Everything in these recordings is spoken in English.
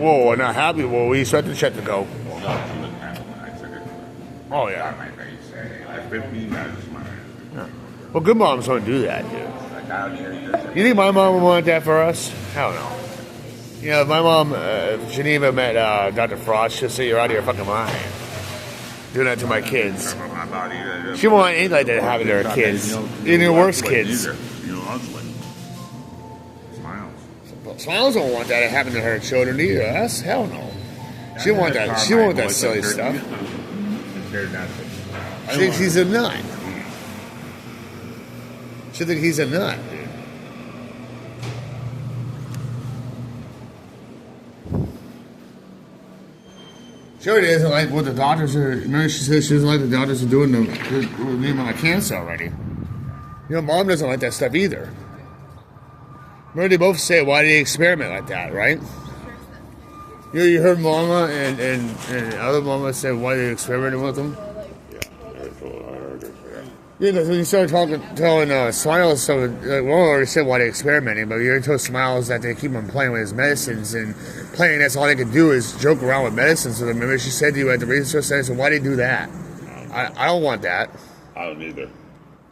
Whoa, not happy. Well, we expect the check to go. Well, no, she was happy when I took it. Oh, yeah. Got my face. At 15, I was smiling. Yeah. Well, good moms don't do that, dude. Like, down here, You think my mom would want that for us? Hell no. You know, if my mom, if Geneva met Dr. Frost, she'll say you're out of your fucking mind. Doing that to my kids. She won't want anything like that happen to her kids. Even her worst kids. You know, hustling. Smiles. Smiles don't want that to happen to her children either. That's hell no. She won't want that. She won't want that silly stuff. She's a nut. She thinks he's a nut, dude. She already doesn't like what the doctors are. Remember, she said she doesn't like the doctors are doing with the amount of cancer already. You know, mom doesn't like that stuff either. Remember, they both say, why did they experiment like that, right? You know, you heard mama and other mama say, why they experimented with them? Yeah, because when you started telling Smiles, so well, already said why they experimenting, but you told Smiles that they keep on playing with his medicines and playing. That's all they could do is joke around with medicines. So remember, she said to you at the research center, so why do they do that? I don't want that. I don't either.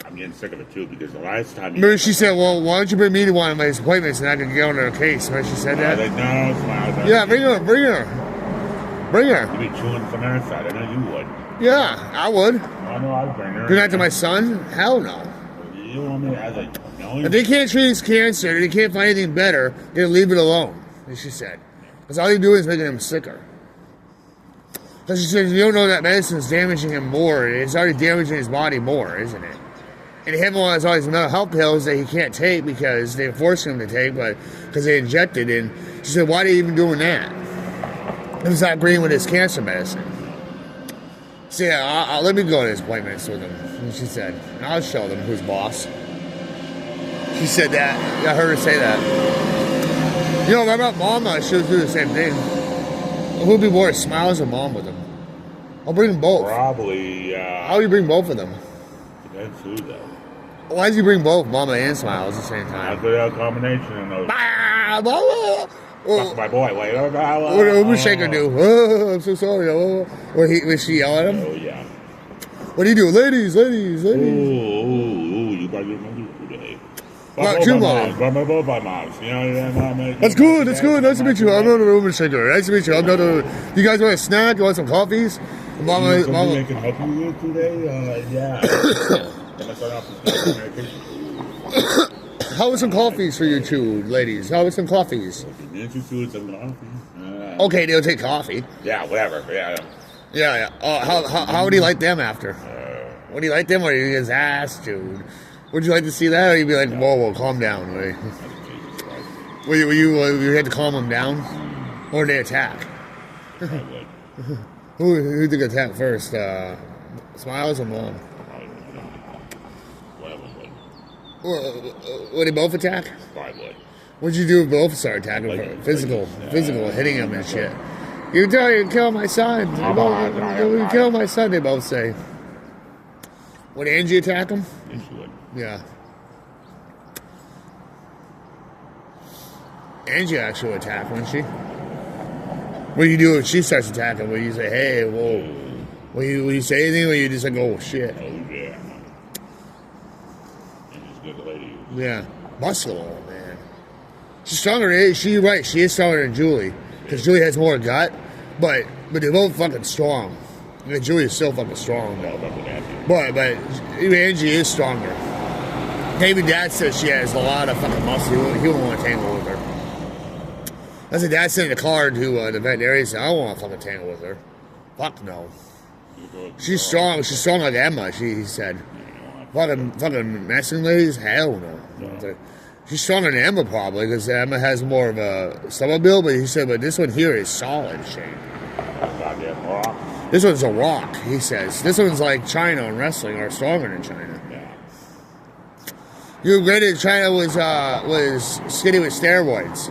I'm getting sick of it too because the last time. Remember, she said, well, why don't you bring me to one of my appointments and I can get on her case? Remember, she said that. Like, no, Smiles. Yeah, bring her. You'd be chewing from her side. I know you would. Yeah, I would. I know I'd bring her. Do that to my son? Hell no. You want me? I was like, no. If they can't treat his cancer and they can't find anything better, then leave it alone, as she said. Because all you're doing is making him sicker. Because she said, you don't know that medicine is damaging him more. It's already damaging his body more, isn't it? And him has all these mental health pills that he can't take because they're forcing him to take, but because they injected. And she said, why are they even doing that? He's not agreeing with his cancer medicine. So yeah, I'll let me go to his appointments with him. And she said, I'll show them who's boss. She said that. I heard her say that. You know, what about Mama? She'll do the same thing. Who'd be worse, Smiles or Mom with them? I'll bring them both. Probably. How do you bring both of them? Depends who though. Why did you bring both Mama and Smiles at the same time? I'll do a combination of those. Fuck my boy. Wait, what did Shaker do? Oh, I'm so sorry. Oh. Was she yell at him? Oh, yeah. What do you do? Ladies. Ooh, you got your mother today. Not too long. Both my moms. You know, that's good. Nice to meet you. I'm not a Uber Shaker. Nice to meet you. I'm not a... You guys want a snack? You want some coffees? Mama. I can help you with today? Yeah. Can I start off with medication? How about some coffees for you two, ladies? How about some coffees? Okay, they'll take coffee. Yeah, whatever. Yeah. How would he like them after? Would he like them or his ass, dude? Would you like to see that, or you'd be like, whoa, calm down, right? Will you have to calm them down, or they attack? Who did attack first? Smiles or Mom? Would they both attack? Probably. What'd you do if both start attacking? Physical, hitting him and shit. You kill my son. You kill my son, they both say. Would Angie attack him? Yes, she would. Yeah. Angie actually would attack, wouldn't she? What do you do if she starts attacking? Will you say, hey, whoa? Will you say anything, or you just like, oh, shit? Oh, yeah. Good lady. Yeah. Muscular, man. She's stronger. She's right. She is stronger than Julie. Because Julie has more gut. But they're both fucking strong. I mean, Julie is still fucking strong, though. But Angie is stronger. David Dad says she has a lot of fucking muscle. He wouldn't want to tangle with her. That's what Dad sent in the car to the veterinarian. He said, I don't want to fucking tangle with her. Fuck no. She's strong. She's strong like Emma, he said. Fucking Mexican ladies? Hell no. She's stronger than Emma probably, because Emma has more of a stomach build, but he said, but this one here is solid shape. This one's a rock, he says. This one's like China in wrestling, or stronger than China. Yeah. You granted China was skinny with steroids.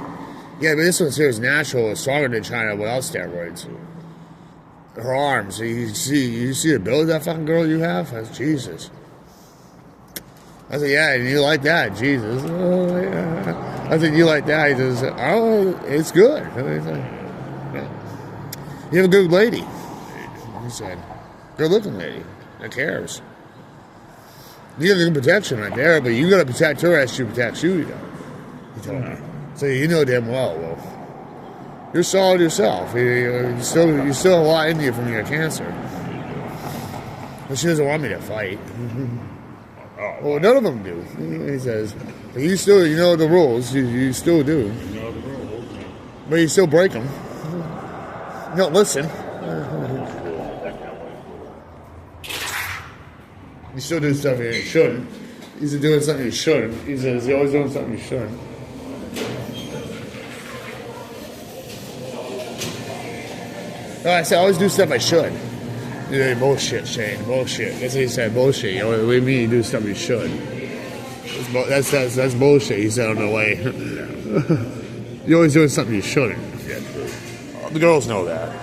Yeah, but this one here is natural, it's stronger than China without steroids. Her arms, you see the build of that fucking girl you have? That's Jesus. I said, yeah, and you like that, Jesus. Oh, yeah. I said, you like that? He says, oh, it's good. You have a good lady. He said, good looking lady that cares. You got good protection right there, but you got to protect her as she protects you. You know, he told me. So you know damn well, you're solid yourself. You still have a lot in you from your cancer. But she doesn't want me to fight. Well, none of them do. He says, but you still, you know the rules. You still do. You know the rules. But you still break them. You don't listen. You still do stuff you shouldn't. He's doing something you shouldn't. He says you're always doing something you shouldn't. No, I said I always do stuff I should. Yeah, bullshit, Shane. Bullshit. That's what he said. Bullshit. You know, what do you mean you do stuff you should? That's bullshit. He said on the way. You're always doing something you shouldn't. The girls know that.